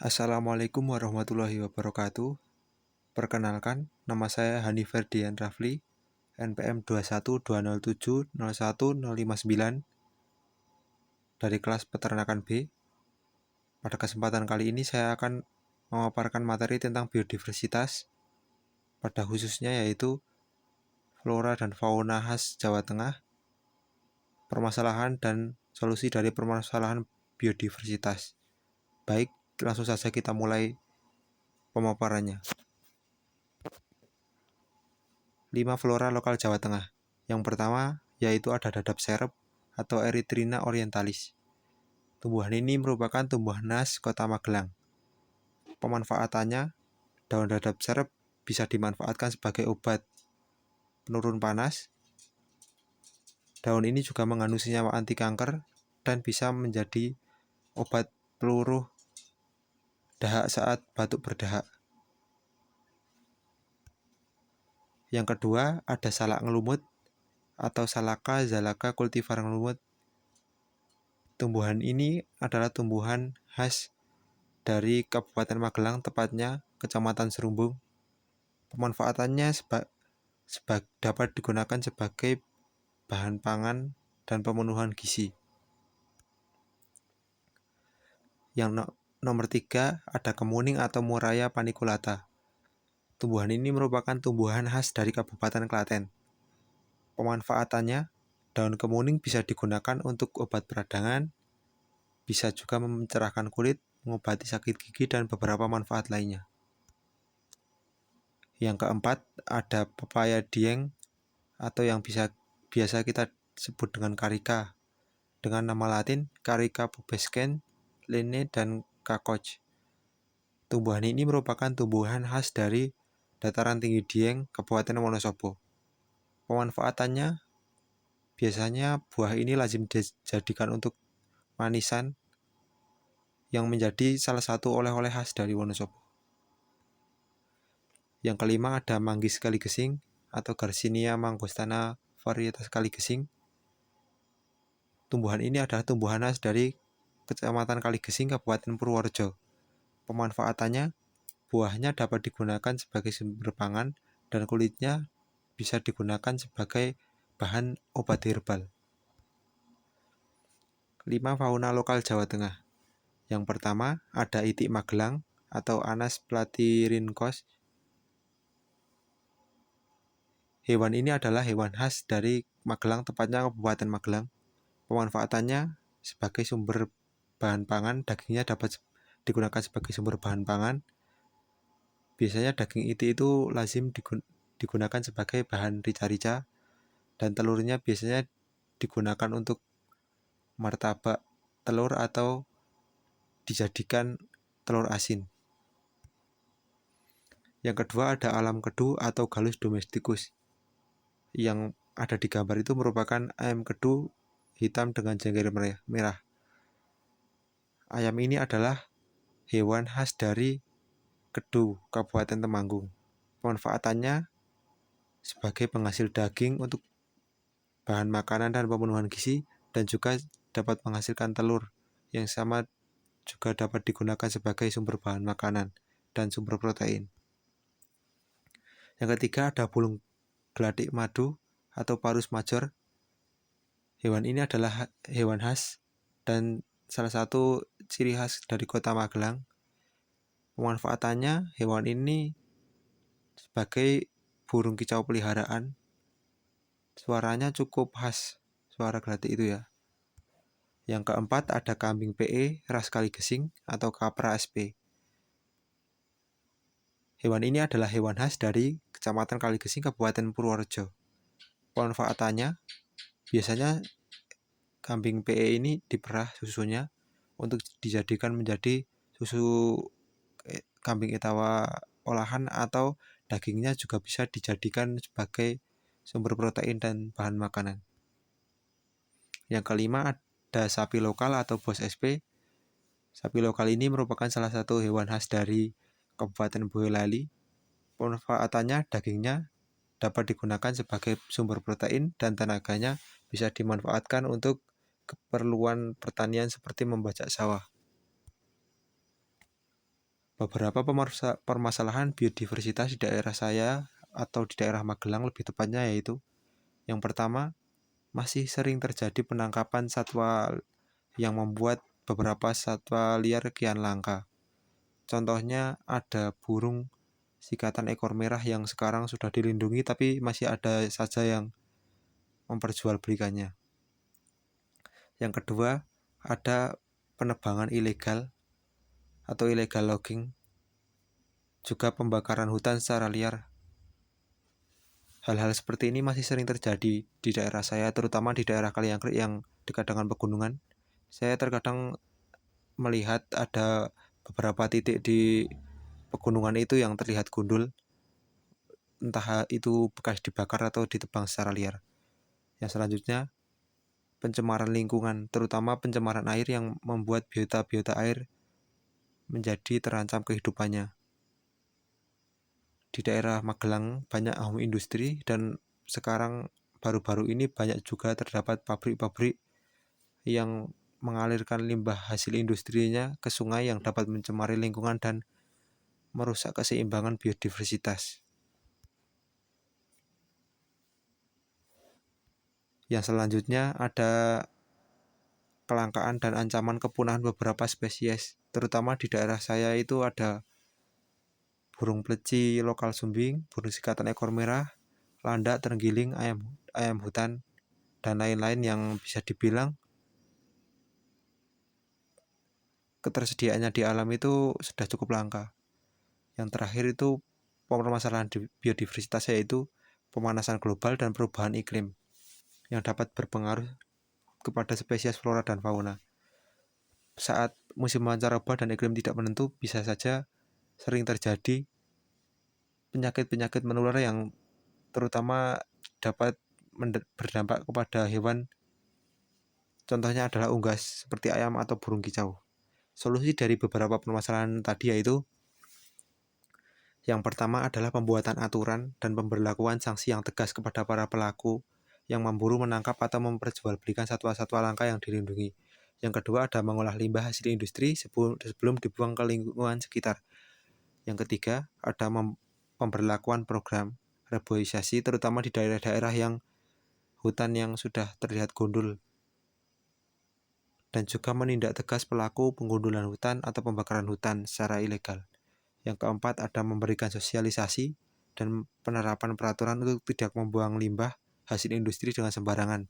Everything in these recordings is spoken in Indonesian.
Assalamualaikum warahmatullahi wabarakatuh. Perkenalkan, nama saya Hani Ferdian Rafli, NPM 212070159 dari kelas Peternakan B. Pada kesempatan kali ini saya akan memaparkan materi tentang biodiversitas, pada khususnya yaitu flora dan fauna khas Jawa Tengah, permasalahan dan solusi dari permasalahan biodiversitas. Baik, langsung saja kita mulai pemaparannya. 5 flora lokal Jawa Tengah. Yang pertama yaitu ada dadap serep atau Erythrina orientalis. Tumbuhan ini merupakan tumbuhan khas Kota Magelang. Pemanfaatannya, daun dadap serep bisa dimanfaatkan sebagai obat penurun panas. Daun ini juga mengandung senyawa anti kanker dan bisa menjadi obat peluruh dahak saat batuk berdahak. Yang kedua ada salak ngelumut atau Salaka zalaka cultivar ngelumut. Tumbuhan ini adalah tumbuhan khas dari Kabupaten Magelang, tepatnya Kecamatan Serumbung. Pemanfaatannya dapat digunakan sebagai bahan pangan dan pemenuhan gizi. Yang nomor 3 ada kemuning atau Murraya paniculata. Tumbuhan ini merupakan tumbuhan khas dari Kabupaten Klaten. Pemanfaatannya, daun kemuning bisa digunakan untuk obat peradangan, bisa juga mencerahkan kulit, mengobati sakit gigi, dan beberapa manfaat lainnya. Yang keempat ada pepaya dieng atau yang biasa kita sebut dengan karika, dengan nama latin Carica pubescens, Linne, dan Kakoch. Tumbuhan ini merupakan tumbuhan khas dari dataran tinggi Dieng, Kabupaten Wonosobo. Pemanfaatannya, biasanya buah ini lazim dijadikan untuk manisan yang menjadi salah satu oleh-oleh khas dari Wonosobo. Yang kelima ada manggis kaligesing atau Garcinia mangostana varietas kaligesing. Tumbuhan ini adalah tumbuhan khas dari Kecamatan Kaligesing, Kabupaten Purworejo. Pemanfaatannya, buahnya dapat digunakan sebagai sumber pangan dan kulitnya bisa digunakan sebagai bahan obat herbal. 5 fauna lokal Jawa Tengah. Yang pertama ada itik Magelang atau Anas platyrhynchos. Hewan ini adalah hewan khas dari Magelang, tepatnya Kabupaten Magelang. Pemanfaatannya sebagai sumber bahan pangan, dagingnya dapat digunakan sebagai sumber bahan pangan. Biasanya daging itik itu lazim digunakan sebagai bahan rica-rica, dan telurnya biasanya digunakan untuk martabak telur atau dijadikan telur asin. Yang kedua ada alam kedu atau Gallus domesticus. Yang ada di gambar itu merupakan ayam kedu hitam dengan jengger merah. Ayam ini adalah hewan khas dari Kedu, Kabupaten Temanggung. Pemanfaatannya sebagai penghasil daging untuk bahan makanan dan pemenuhan gizi, dan juga dapat menghasilkan telur yang sama juga dapat digunakan sebagai sumber bahan makanan dan sumber protein. Yang ketiga ada bulung geladik madu atau Parus major. Hewan ini adalah hewan khas dan salah satu ciri khas dari Kota Magelang. Pemanfaatannya, hewan ini sebagai burung kicau peliharaan. Suaranya cukup khas, suara geladik itu ya. Yang keempat ada kambing PE ras Kaligesing atau Capra SP. Hewan ini adalah hewan khas dari Kecamatan Kaligesing, Kabupaten Purworejo. Pemanfaatannya, biasanya kambing PE ini diperah susunya untuk dijadikan menjadi susu kambing etawa olahan, atau dagingnya juga bisa dijadikan sebagai sumber protein dan bahan makanan. Yang kelima ada sapi lokal atau Bos SP. Sapi lokal ini merupakan salah satu hewan khas dari Kabupaten Boyolali. Pemanfaatannya, dagingnya dapat digunakan sebagai sumber protein dan tenaganya bisa dimanfaatkan untuk keperluan pertanian seperti membajak sawah. Beberapa permasalahan biodiversitas di daerah saya atau di daerah Magelang lebih tepatnya yaitu yang pertama, masih sering terjadi penangkapan satwa yang membuat beberapa satwa liar kian langka. Contohnya ada burung sikatan ekor merah yang sekarang sudah dilindungi tapi masih ada saja yang memperjualbelikannya. Yang kedua, ada penebangan ilegal atau illegal logging, juga pembakaran hutan secara liar. Hal-hal seperti ini masih sering terjadi di daerah saya, terutama di daerah Kaliangkrik yang dekat dengan pegunungan. Saya terkadang melihat ada beberapa titik di pegunungan itu yang terlihat gundul, entah itu bekas dibakar atau ditebang secara liar. Yang selanjutnya, pencemaran lingkungan, terutama pencemaran air yang membuat biota-biota air menjadi terancam kehidupannya. Di daerah Magelang banyak home industri dan sekarang baru-baru ini banyak juga terdapat pabrik-pabrik yang mengalirkan limbah hasil industrinya ke sungai yang dapat mencemari lingkungan dan merusak keseimbangan biodiversitas. Yang selanjutnya ada kelangkaan dan ancaman kepunahan beberapa spesies, terutama di daerah saya itu ada burung pleci lokal sumbing, burung sikatan ekor merah, landak, terenggiling, ayam hutan, dan lain-lain yang bisa dibilang ketersediaannya di alam itu sudah cukup langka. Yang terakhir itu permasalahan biodiversitas yaitu pemanasan global dan perubahan iklim yang dapat berpengaruh kepada spesies flora dan fauna. Saat musim pancaroba dan iklim tidak menentu, bisa saja sering terjadi penyakit-penyakit menular yang terutama dapat berdampak kepada hewan. Contohnya adalah unggas seperti ayam atau burung kicau. Solusi dari beberapa permasalahan tadi yaitu yang pertama adalah pembuatan aturan dan pemberlakuan sanksi yang tegas kepada para pelaku yang memburu, menangkap, atau memperjualbelikan satwa-satwa langka yang dilindungi. Yang kedua ada mengolah limbah hasil industri sebelum dibuang ke lingkungan sekitar. Yang ketiga ada pemberlakuan program reboisasi terutama di daerah-daerah yang hutan yang sudah terlihat gundul, dan juga menindak tegas pelaku penggundulan hutan atau pembakaran hutan secara ilegal. Yang keempat ada memberikan sosialisasi dan penerapan peraturan untuk tidak membuang limbah hasil industri dengan sembarangan.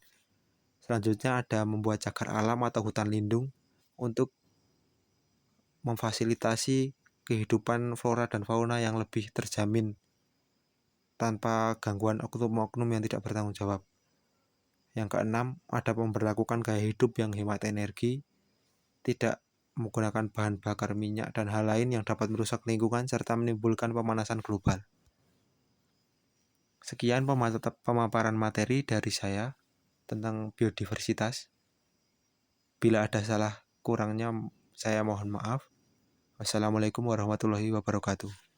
Selanjutnya ada membuat cagar alam atau hutan lindung untuk memfasilitasi kehidupan flora dan fauna yang lebih terjamin tanpa gangguan oknum-oknum yang tidak bertanggung jawab. Yang keenam ada memperlakukan gaya hidup yang hemat energi, tidak menggunakan bahan bakar minyak dan hal lain yang dapat merusak lingkungan serta menimbulkan pemanasan global. Sekian pemaparan materi dari saya tentang biodiversitas. Bila ada salah kurangnya, saya mohon maaf. Wassalamualaikum warahmatullahi wabarakatuh.